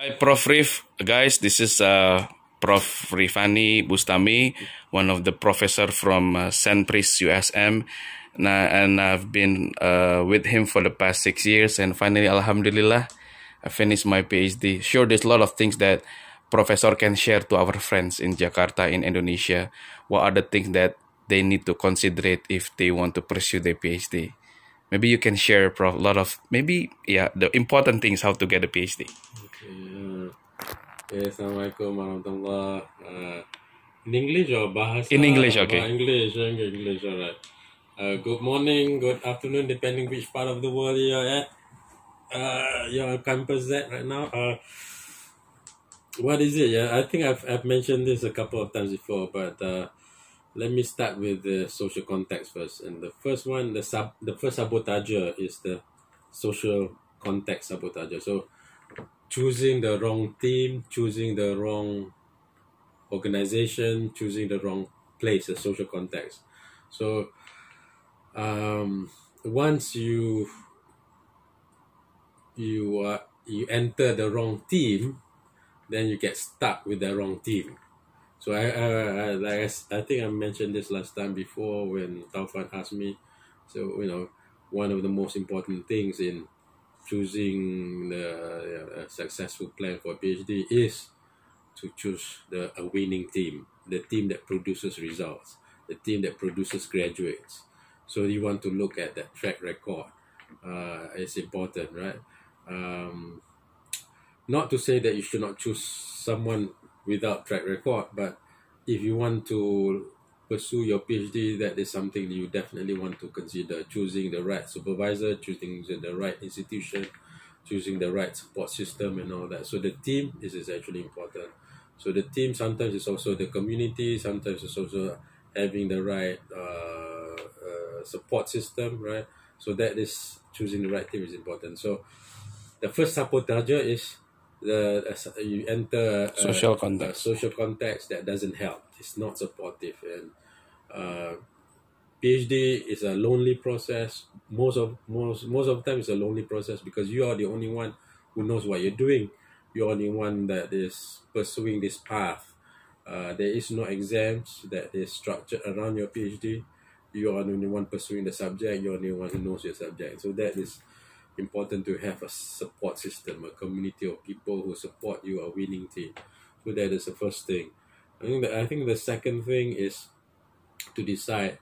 Hi, Prof. Riff. Guys, this is Prof. Reevany Bustami, one of the professor from CENPRIS USM. And I've been with him for the past 6 years. And finally, Alhamdulillah, I finished my PhD. Sure, there's a lot of things that professor can share to our friends in Jakarta, in Indonesia. What are the things that they need to consider if they want to pursue their PhD? Maybe you can share, Prof, a lot of, the important things how to get a PhD. Okay, Assalamualaikum warahmatullah. In English or bahasa? In English, okay. English, alright. Good morning, good afternoon, depending which part of the world you're at. You're on campus at right now. What is it? Yeah, I think I've mentioned this a couple of times before, but let me start with the social context first. And the first one, the first sabotager is the social context sabotager. So choosing the wrong team, choosing the wrong organization, choosing the wrong place, the social context. So once you enter the wrong team, then you get stuck with the wrong team. So I think I mentioned this last time before when Taufan asked me. So one of the most important things in choosing a successful plan for PhD is to choose a winning team, the team that produces results, the team that produces graduates. So you want to look at that track record. It's important, right? Not to say that you should not choose someone without track record, but if you want to pursue your PhD, that is something you definitely want to consider. Choosing the right supervisor, choosing the right institution, choosing the right support system and all that. So the team is actually important. So the team sometimes is also the community, sometimes it's also having the right support system, right? So that is choosing the right team is important. So the first sabotager is you enter Social context. social context that doesn't help. It's not supportive, and PhD is a lonely process. Most of the time, it's a lonely process because you are the only one who knows what you're doing. You're the only one that is pursuing this path. There is no exams that is structured around your PhD. You are the only one pursuing the subject. You're the only one who knows your subject. So that is important to have a support system, a community of people who support you, a winning team. So that is the first thing. I think the second thing is to decide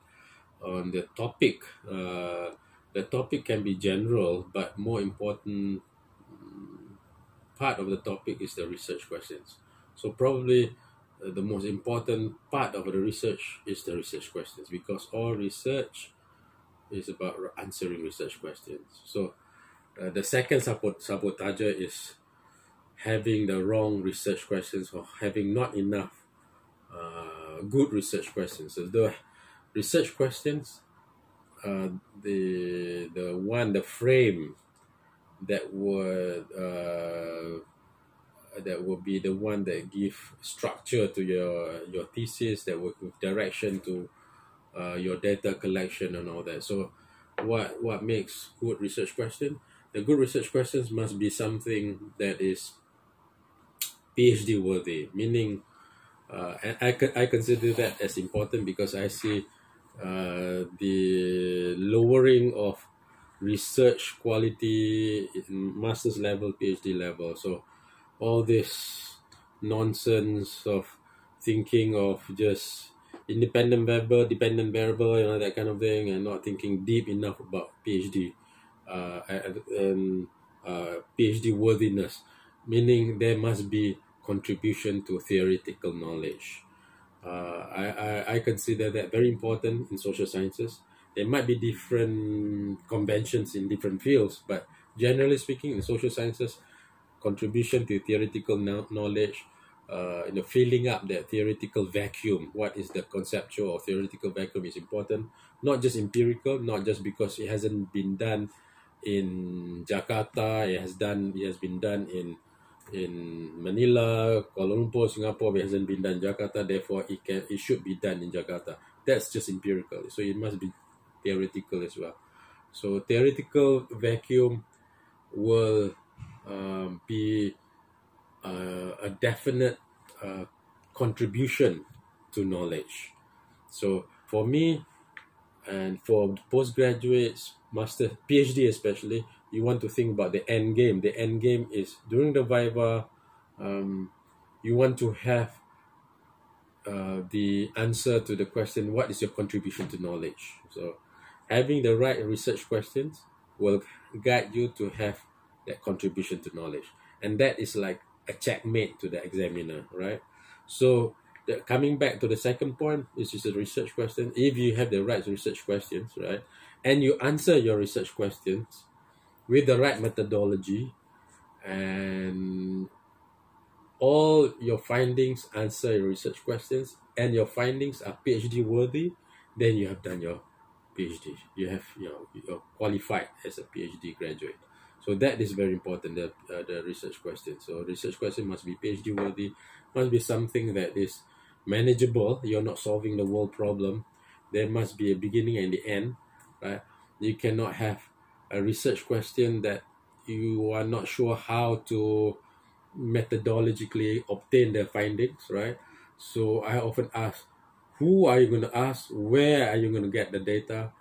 on the topic. The topic can be general, but more important part of the topic is the research questions. So probably the most important part of the research is the research questions, because all research is about answering research questions. So the second sabotager is having the wrong research questions or having not enough good research questions. So the research questions, the frame that would be the one that give structure to your thesis, that would give direction to your data collection and all that. So what makes good research question? The good research questions must be something that is PhD worthy, meaning and I consider that as important because I see the lowering of research quality in master's level, PhD level. So all this nonsense of thinking of just independent variable, dependent variable, that kind of thing, and not thinking deep enough about PhD and PhD worthiness, meaning there must be contribution to theoretical knowledge. I consider that very important in social sciences. There might be different conventions in different fields, but generally speaking, in social sciences, contribution to theoretical knowledge, filling up that theoretical vacuum. What is the conceptual or theoretical vacuum is important, not just empirical, not just because it hasn't been done in Jakarta. It has been done in Manila, Kuala Lumpur, Singapore. It hasn't been done in Jakarta. Therefore, it should be done in Jakarta. That's just empirical. So it must be theoretical as well. So theoretical vacuum will be a definite contribution to knowledge. So for me, and for postgraduates, master, PhD especially, you want to think about the end game. The end game is during the viva, you want to have the answer to the question, what is your contribution to knowledge? So having the right research questions will guide you to have that contribution to knowledge. And that is like a checkmate to the examiner, right? So coming back to the second point, which is the research question, if you have the right research questions, right, and you answer your research questions with the right methodology, and all your findings answer your research questions, and your findings are PhD worthy, then you have done your PhD. You're qualified as a PhD graduate. So that is very important, the research question. So research question must be PhD worthy, must be something that is manageable. You're not solving the world problem. There must be a beginning and the end, right? You cannot have a research question that you are not sure how to methodologically obtain the findings, right? So I often ask, who are you going to ask? Where are you going to get the data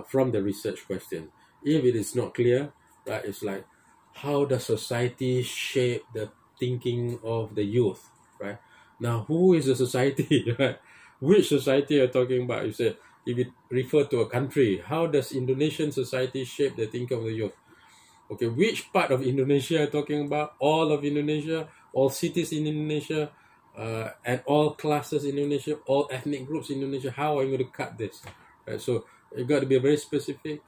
from the research question? If it is not clear, right, it's like, how does society shape the thinking of the youth, right? Now, who is the society, right? Which society are you talking about? You say, if you refer to a country, how does Indonesian society shape the thinking of the youth? Okay, which part of Indonesia are you talking about? All of Indonesia, all cities in Indonesia, and all classes in Indonesia, all ethnic groups in Indonesia. How are you going to cut this? Right, so you got to be very specific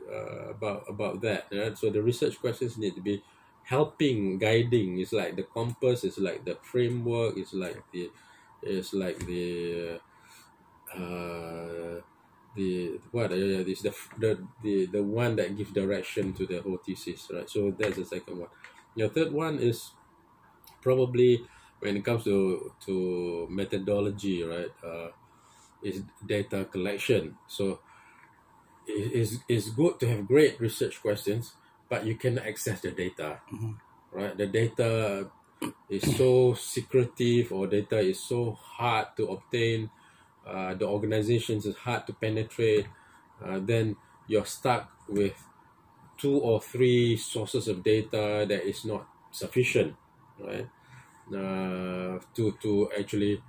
about that. Right? So the research questions need to be helping, guiding. It's like the compass. It's like the framework. It's like the this the one that gives direction to the whole thesis, right? So that's the second one. The third one is probably when it comes to methodology, right? Is data collection. So it's good to have great research questions, but you cannot access the data, right? The data is so secretive, or data is so hard to obtain. The organizations is hard to penetrate. Then you're stuck with 2 or 3 sources of data that is not sufficient, right? To actually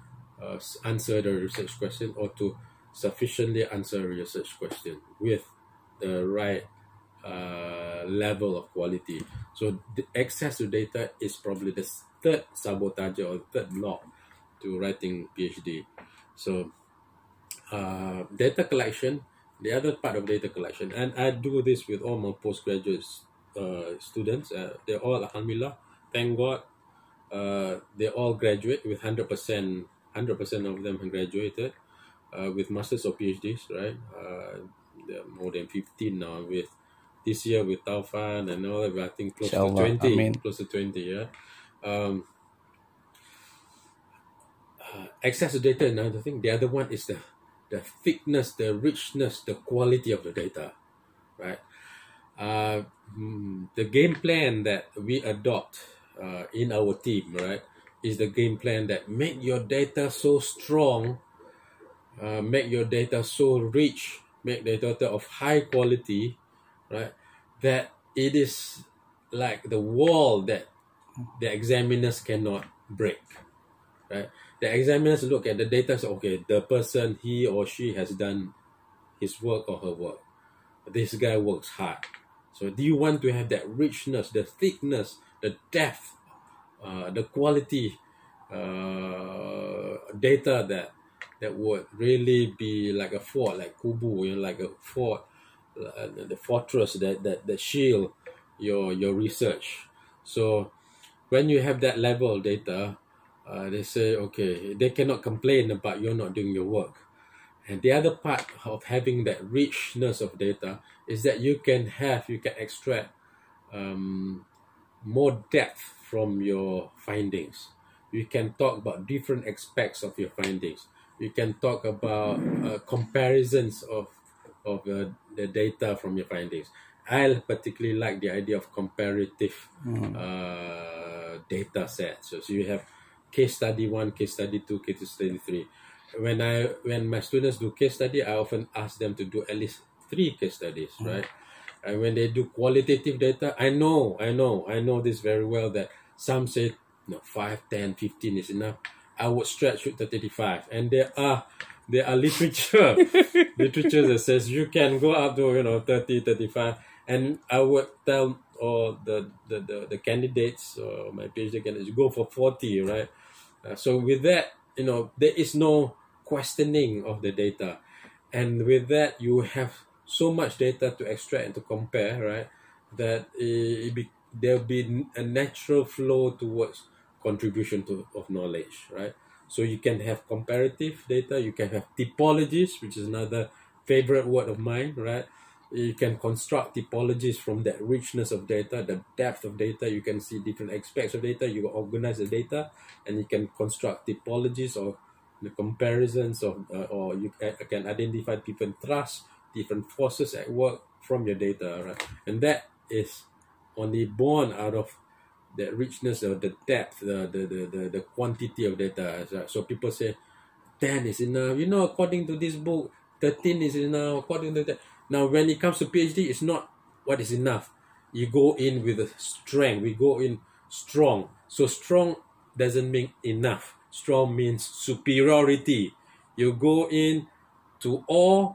answer the research question, or to sufficiently answer a research question with the right level of quality. So the access to data is probably the third sabotage, or third block to writing PhD. So data collection, the other part of data collection, and I do this with all my postgraduate students. They're all, alhamdulillah, thank God, they all graduate with 100%. 100% of them have graduated with masters or PhDs, right? There are more than 15 now. With this year with Taufan and all that, I think close to 20. Amen. Close to 20, yeah. Access to data, another thing. The other one is the thickness, the richness, the quality of the data, right? The game plan that we adopt in our team, right, is the game plan that make your data so strong, make your data so rich, make the data of high quality, right, that it is like the wall that the examiners cannot break, right? The examiners look at the data and say, okay, the person, he or she has done his work or her work. This guy works hard. So do you want to have that richness, the thickness, the depth, the quality data that would really be like a fort, like Kubu, like a fort, the fortress that shield your research. So when you have that level of data, they say, okay, they cannot complain about you're not doing your work. And the other part of having that richness of data is that you can extract more depth from your findings. You can talk about different aspects of your findings. You can talk about comparisons of the data from your findings. I particularly like the idea of comparative data sets. So you have case study 1, case study 2, case study 3. When my students do case study, I often ask them to do at least 3 case studies, right? And when they do qualitative data, I know this very well, that some say 5, 10, 15 is enough. I would stretch it to 35, and there are literature that says you can go up to 30, 35, and I would tell the candidates, or my PhD candidates, go for 40, right? So with that, there is no questioning of the data, and with that you have so much data to extract and to compare, right? That there'll be a natural flow towards contribution of knowledge, right? So you can have comparative data, you can have typologies, which is another favorite word of mine, right? You can construct typologies from that richness of data, the depth of data. You can see different aspects of data. You organize the data, and you can construct typologies or the comparisons of, or you can identify different thrusts, different forces at work from your data, right? And that is only born out of the richness of the depth, the quantity of data. So people say 10 is enough. According to this book, 13 is enough. According to that. Now, when it comes to PhD, it's not what is enough. You go in with a strength. We go in strong. So strong doesn't mean enough. Strong means superiority. You go in to awe,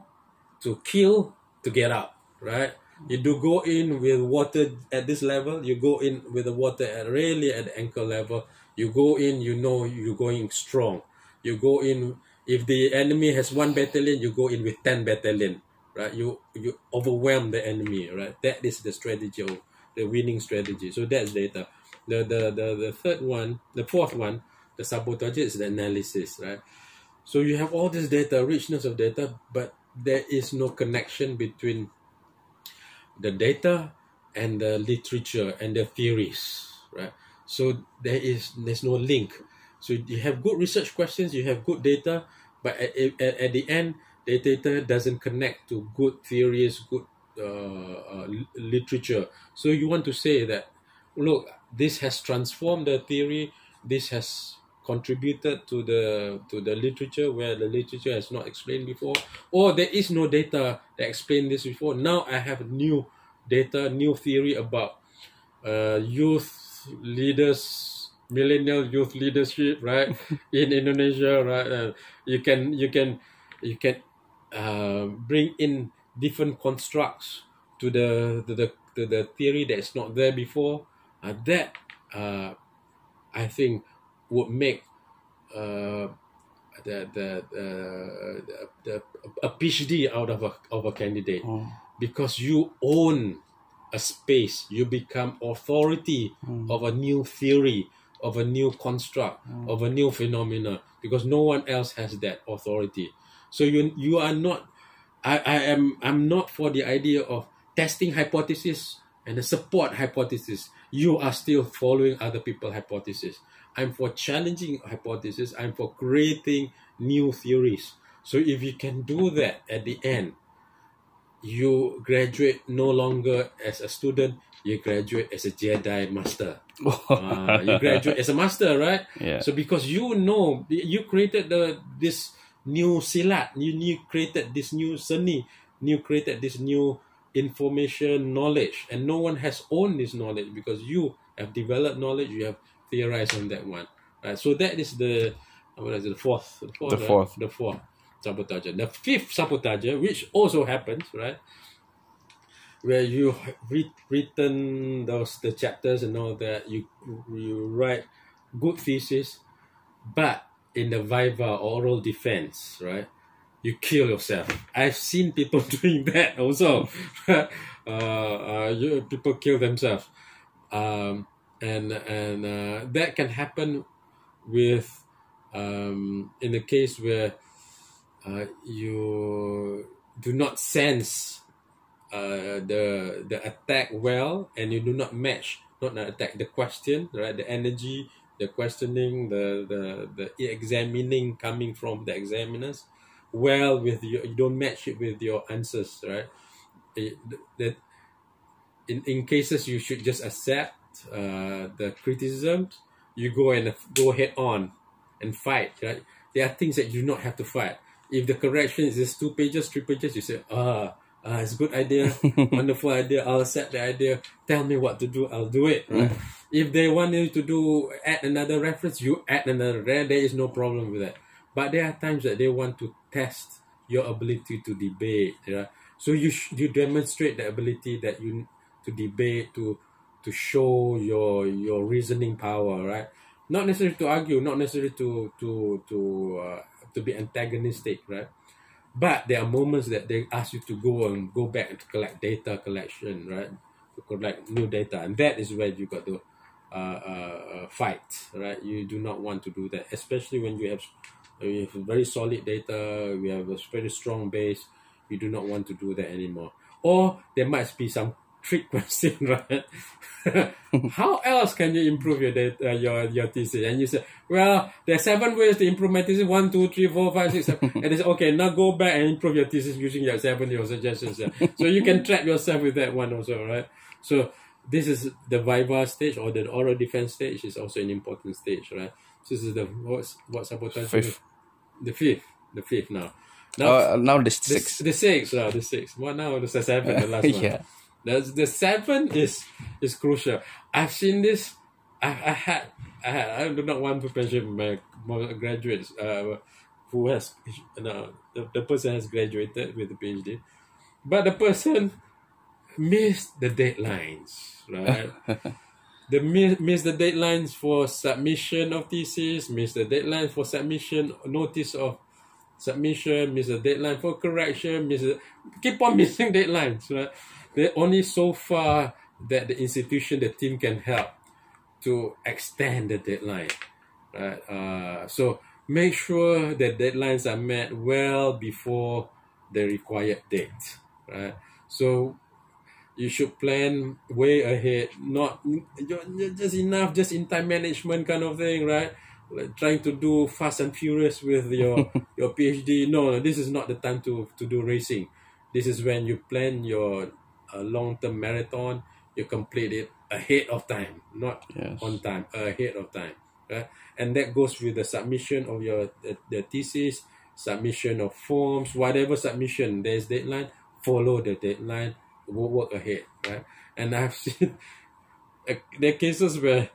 to kill, to get out, right? You do go in with water at this level. You go in with the water at the ankle level. You go in, you're going strong. You go in, if the enemy has 1 battalion, you go in with 10 battalion, right? You overwhelm the enemy, right? That is the strategy, of the winning strategy. So that's data. The fourth one, the sabotage, is the analysis, right? So you have all this data, richness of data, but there is no connection between the data and the literature and the theories, right? So there's no link. So you have good research questions, you have good data, but at the end, the data doesn't connect to good theories, good literature. So you want to say that, look, this has transformed the theory, this has contributed to the literature where the literature has not explained before, or there is no data that explained this before. Now I have new data, new theory about youth leaders, millennial youth leadership, right? In Indonesia, right? You can bring in different constructs to the theory that is not there before. That I think would make a PhD out of a candidate, because you own a space, you become authority of a new theory, of a new construct, of a new phenomena, because no one else has that authority. So you are not. I'm not for the idea of testing hypothesis and the support hypothesis. You are still following other people's hypothesis. I'm for challenging hypothesis. I'm for creating new theories. So if you can do that at the end, you graduate no longer as a student, you graduate as a Jedi master. You graduate as a master, right? Yeah. So because you created this new silat, you created this new seni, you created this new information, knowledge, and no one has owned this knowledge because you have developed knowledge, you have theorized on that one, right? So that is the fourth sabotage. The fifth sabotage, which also happens, right, where you written the chapters and all that, you write good thesis, but in the viva, oral defense, right, you kill yourself. I've seen people doing that also. People kill themselves, and that can happen with in the case where you do not sense the attack well, and you do not match, not the attack, the question, right, the energy, the questioning, the examining coming from the examiners well with you don't match it with your answers, right? That in cases you should just accept, the criticisms, you go head on and fight. Right? There are things that you do not have to fight. If the correction is just 2 pages, 3 pages, you say, it's a good idea, wonderful idea, I'll accept the idea, tell me what to do, I'll do it. Right? If they want you to add another reference, you add another. There is no problem with that. But there are times that they want to test your ability to debate. Right? So you demonstrate the ability that you to debate, to show your reasoning power, right? Not necessarily to argue, not necessarily to be antagonistic, right? But there are moments that they ask you to go back and to collect data collection, right? To collect new data, and that is where you got to fight, right? You do not want to do that, especially when you have very solid data, we have a very strong base. You do not want to do that anymore. Or there might be some trick question, right? How else can you improve your data, your thesis? And you say, well, there are 7 ways to improve my thesis. 1, 2, 3, 4, 5, 6, 7. And they say, okay, now go back and improve your thesis using your 7 your suggestions. So you can trap yourself with that one also, right? So this is the viva stage, or the oral defense stage is also an important stage, right? So this is the what sabotage? Fifth. The fifth now. Now the 6th. The 6th. Well, now the 7th, the last one. Yeah. The 7th is crucial. I've seen this. I do not want to mention my graduates who has the person has graduated with a PhD, but the person missed the deadlines, right? They miss the deadlines for submission of thesis, miss the deadline for submission, notice of submission, miss the deadline for correction, keep on missing deadlines, right? They're only so far that the institution, the team can help to extend the deadline, right? So make sure that deadlines are met well before the required date, right? So you should plan way ahead, not just in time management kind of thing, right? Like trying to do fast and furious with your PhD. No, this is not the time to do racing. This is when you plan your long-term marathon, you complete it ahead of time, not on time, ahead of time, right? And that goes with the submission of the thesis, submission of forms, whatever submission, there's deadline, follow the deadline, work ahead, right? And I've seen there are cases where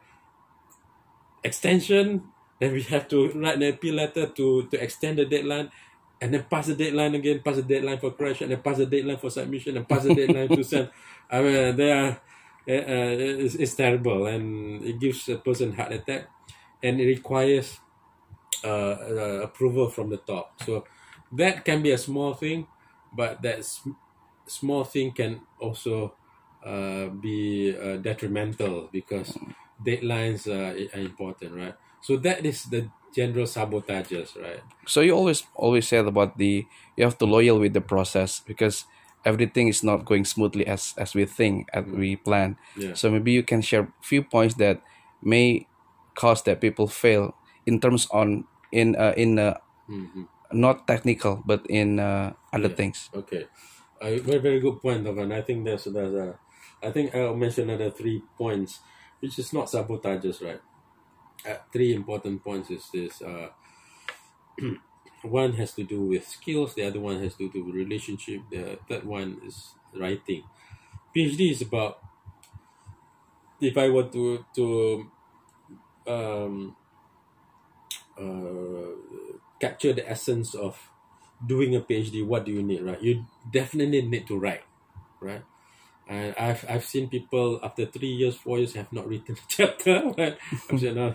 extension, then we have to write an appeal letter to extend the deadline, and then pass the deadline again, pass the deadline for correction, and pass the deadline for submission, and pass the deadline to send. I mean, it's terrible, and it gives a person heart attack, and it requires approval from the top. So that can be a small thing, but that small thing can also be detrimental, because deadlines are important, right? So that is the general sabotages, right? So you always said about you have to loyal with the process, because everything is not going smoothly as we think, as we plan. Yeah. So maybe you can share few points that may cause that people fail in terms not technical, but in other things. Okay, very very good point, Dovan. I think I think I'll mention another 3 points, which is not sabotages, right? 3 important points is this. One has to do with skills, the other one has to do with relationship, the third one is writing. PhD is about, if I were to capture the essence of doing a PhD, what do you need, right? You definitely need to write, right? And I've seen people after 3 years, 4 years have not written a chapter. Right? I've said, no,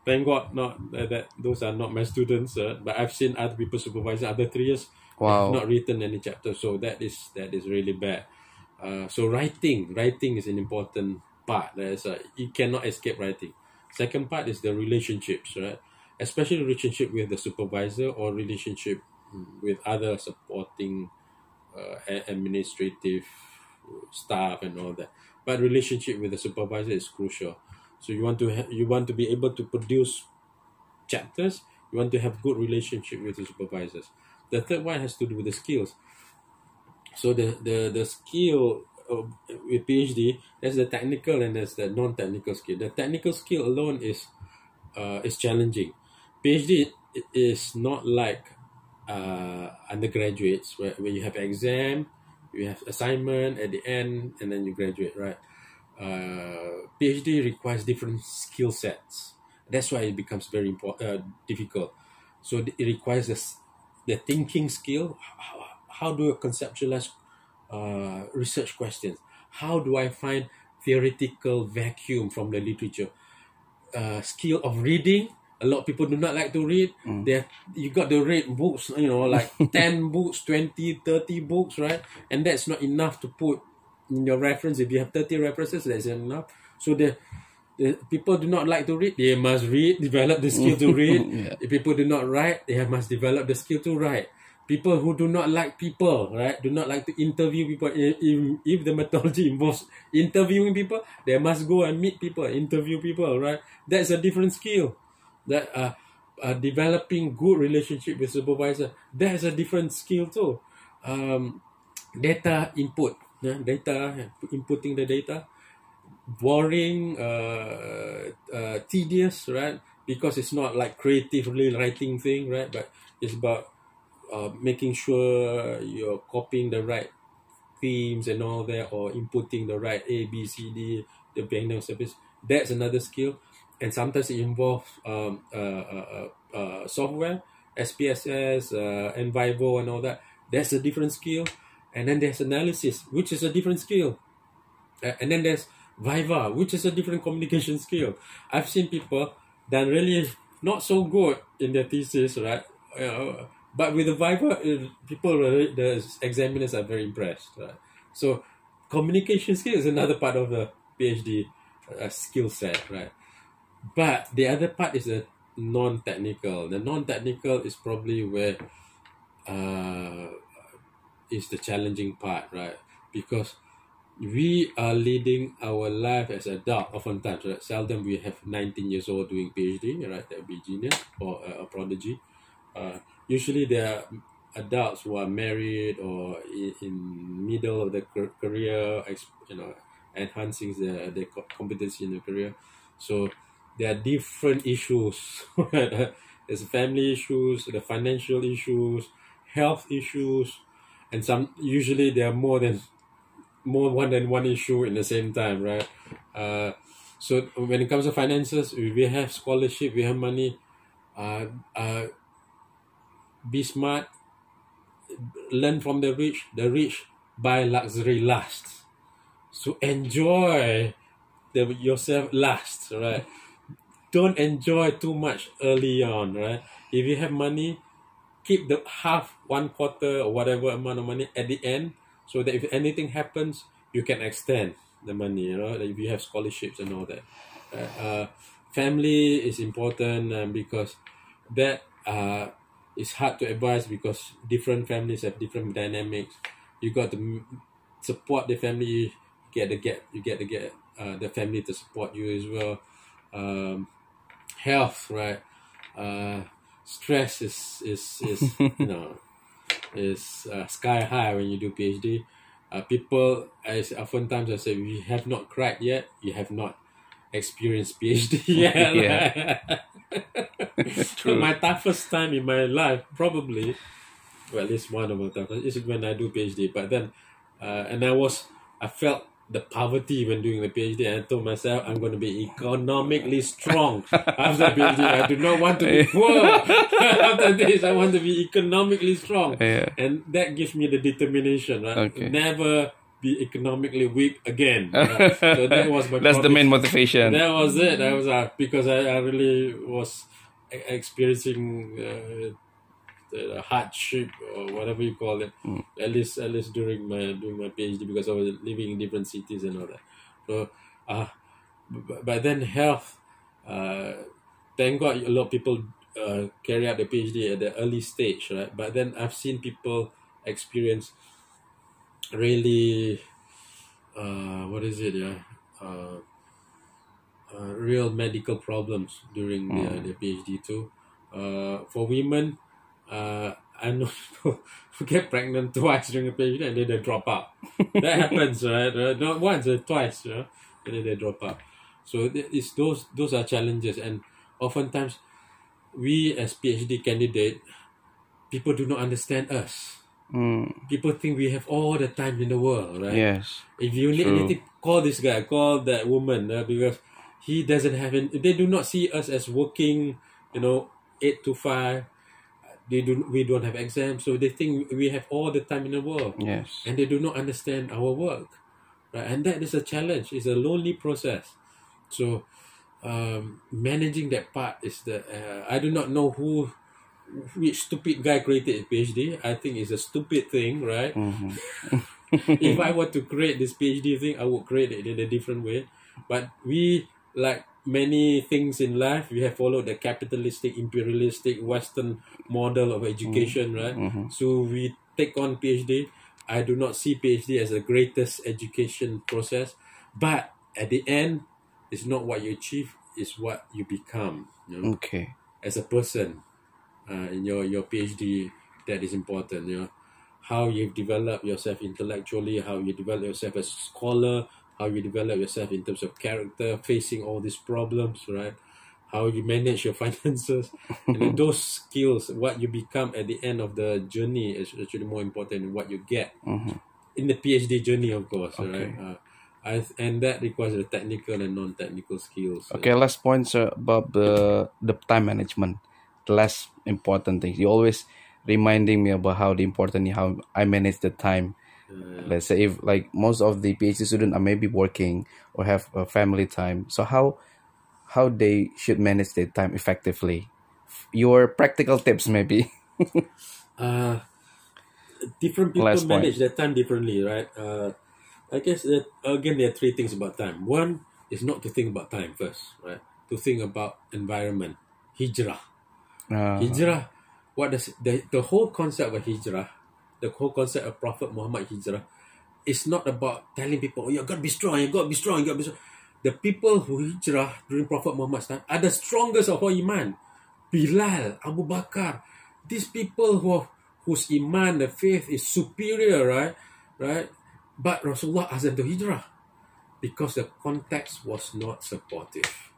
thank God, not that those are not my students. But I've seen other people supervising after 3 years have not written any chapter. So that is really bad. So writing is an important part. You cannot escape writing. Second part is the relationships, right? Especially relationship with the supervisor or relationship with other supporting administrative staff and all that. But relationship with the supervisor is crucial. So you want to be able to produce chapters. You want to have good relationship with the supervisors. The third one has to do with the skills. So the skill with PhD, there's the technical and there's the non-technical skill. The technical skill alone is challenging. PhD is not like undergraduates where you have exam, you have assignment at the end, and then you graduate, right? PhD requires different skill sets. That's why it becomes very difficult. So it requires the thinking skill. How do I conceptualize research questions? How do I find theoretical vacuum from the literature? Skill of reading. A lot of people do not like to read. You got to read books, like 10 books, 20, 30 books, right? And that's not enough to put in your reference. If you have 30 references, that's enough. So the people do not like to read. They must read, develop the skill to read. Yeah. If people do not write, they must develop the skill to write. People who do not like people, right? Do not like to interview people. If the methodology involves interviewing people, they must go and meet people, interview people, right? That's a different skill. That developing good relationship with supervisor, that's a different skill too. Data input, inputting the data, boring, tedious, right? Because it's not like creatively writing thing, right? But it's about making sure you're copying the right themes and all that, or inputting the right A, B, C, D, the background service. That's another skill. And sometimes it involves software, SPSS, Envivo and all that. That's a different skill. And then there's analysis, which is a different skill. And then there's Viva, which is a different communication skill. I've seen people that really not so good in their thesis, right? But with the Viva, the examiners are very impressed, right? So communication skill is another part of the PhD skill set, right? But the other part is the non-technical. The non-technical is probably where is the challenging part, right? Because we are leading our life as adult oftentimes, right? Seldom we have 19 years old doing PhD, right? That would be genius or a prodigy. Usually they are adults who are married or in middle of the career, enhancing their competency in the career. So there are different issues. There's family issues, the financial issues, health issues, and usually there are more than one issue in the same time, right? So when it comes to finances, we have scholarship, we have money. Be smart, learn from the rich. The rich buy luxury last. So enjoy yourself last, right? Don't enjoy too much early on, right? If you have money, keep the half, 1/4, or whatever amount of money at the end, so that if anything happens, you can extend the money, if you have scholarships and all that. Family is important because that is hard to advise because different families have different dynamics. You got to support the family. You get to get the family to support you as well. Health, right? Stress is is sky high when you do PhD. People, oftentimes I say, we have not cracked yet. You have not experienced PhD yet. Yeah. So my toughest time in my life, probably, well, at least one of my toughest, is when I do PhD. But then, I felt the poverty when doing the PhD, and I told myself I'm going to be economically strong after PhD. I do not want to be poor. After this, I want to be economically strong. Yeah. And that gives me the determination, right? Okay. Never be economically weak again. Right? So that was my That's the main motivation. That was it. That was because I really was experiencing the hardship or whatever you call it, at least during my PhD, because I was living in different cities and all that. So but then health, thank God a lot of people carry out the PhD at the early stage, right? But then I've seen people experience really real medical problems during the PhD too. For women, I know people who get pregnant twice during a PhD and then they drop out. That happens, right? Not once, twice, and then they drop out. So it's those are challenges, and oftentimes we as PhD candidate, people do not understand us. People think we have all the time in the world, right? Yes. If you need anything, call this guy, call that woman, because he doesn't have they do not see us as working, 8 to 5. We don't have exams, so they think we have all the time in the world. Yes. And they do not understand our work, right? And that is a challenge. It's a lonely process. So managing that part is I do not know which stupid guy created a PhD. I think it's a stupid thing, right? If I were to create this PhD thing, I would create it in a different way. But we, like many things in life, we have followed the capitalistic, imperialistic, Western model of education, right? So we take on PhD. I do not see PhD as the greatest education process, but at the end, it's not what you achieve, it's what you become. Okay. As a person, in your PhD, that is important. How you develop yourself intellectually, how you develop yourself as a scholar, how you develop yourself in terms of character, facing all these problems, right? How you manage your finances. And those skills, what you become at the end of the journey is actually more important than what you get in the PhD journey, of course, Okay. right? And that requires the technical and non-technical skills. Okay, last point, sir, about the time management. The last important thing. You always reminding me about how I manage the time. Let's say if like most of the PhD students are maybe working or have a family time. So how they should manage their time effectively? Your practical tips maybe. Different people Last point. manage their time differently, right? I guess that again there are three things about time. One is not to think about time first, right? To think about environment. Hijrah. Hijrah. What does the whole concept of hijrah, the whole concept of Prophet Muhammad hijrah, is not about telling people, oh, you got to be strong, you got to be strong, you got to be strong. The people who hijrah during Prophet Muhammad's time are the strongest of all iman. Bilal, Abu Bakar, these people whose iman, the faith is superior, right? But Rasulullah asked them to hijrah because the context was not supportive.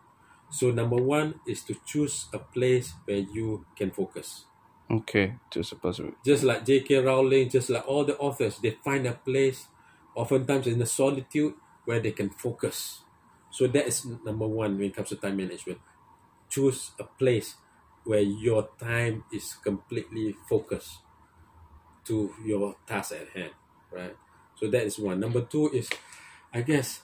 So number one is to choose a place where you can focus. Okay, just a Just like J.K. Rowling, just like all the authors, they find a place, oftentimes in the solitude, where they can focus. So that is number one when it comes to time management. Choose a place where your time is completely focused to your task at hand, right? So that is one. Number two is, I guess,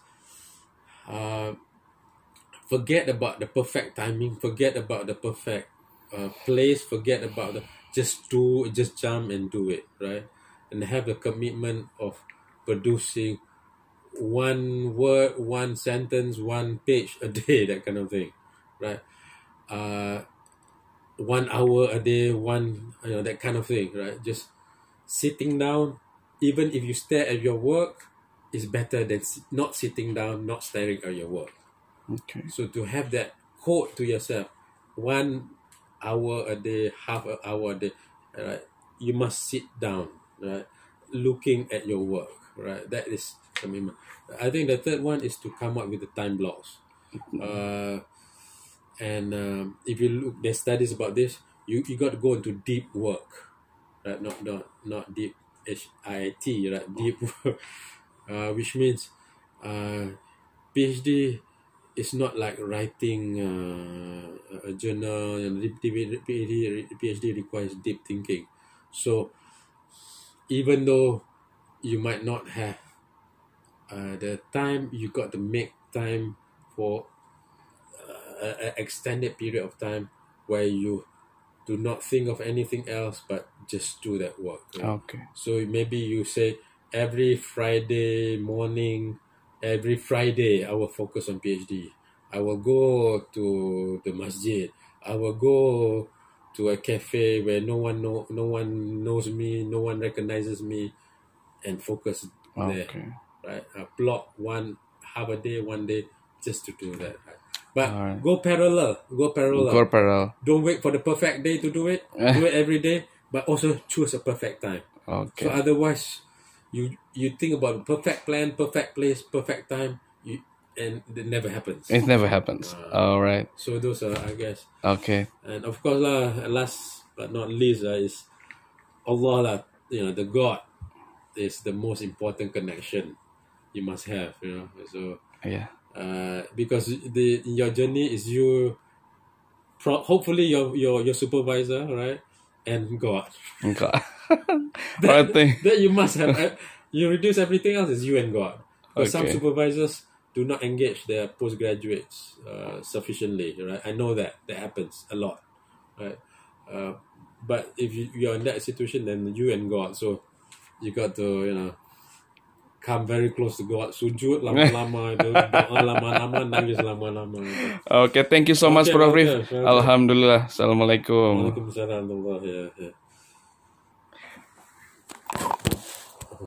forget about the perfect timing, forget about the perfect place, forget about just jump and do it, right? And have the commitment of producing one word, one sentence, one page a day, that kind of thing, right? 1 hour a day, that kind of thing, right? Just sitting down, even if you stare at your work, is better than not sitting down, not staring at your work. Okay. So to have that quote to yourself, 1 hour a day, half an hour a day, right? You must sit down, right? Looking at your work, right? That is commitment. I think the third one is to come up with the time blocks. And if you look, there's studies about this. You got to go into deep work, right? Not deep HIT, right? Deep work, which means PhD is not like writing a journal, and PhD requires deep thinking. So even though you might not have the time, you got to make time for an extended period of time where you do not think of anything else but just do that work, right? Okay. So maybe you say every Friday morning, every Friday I will focus on PhD. I will go to the masjid. I will go to a cafe where no one knows me, no one recognizes me, and focus there. Right? Block half a day, 1 day, just to do that. Right? But go parallel. Go parallel. Don't wait for the perfect day to do it. Do it every day. but also choose a perfect time. Okay. So otherwise, you think about perfect plan, perfect place, perfect time, and it never happens. It never happens. All right. So those are, I guess. Okay. And of course, last but not least, is Allah lah. The God is the most important connection you must have. So Yeah. because your journey is you. Hopefully your supervisor, right, and God. Okay. That you must have. You reduce everything else is you and God. Because some Okay. supervisors do not engage their postgraduates sufficiently, right? I know that happens a lot, right? But if you're in that situation, then you and God. So you got to come very close to God. Sujud lama-lama, doa lama-lama, nangis lama-lama. Okay, thank you so much, Prof. Okay. Alhamdulillah. Assalamualaikum. Waalaikumsalam warahmatullahi wabarakatuh.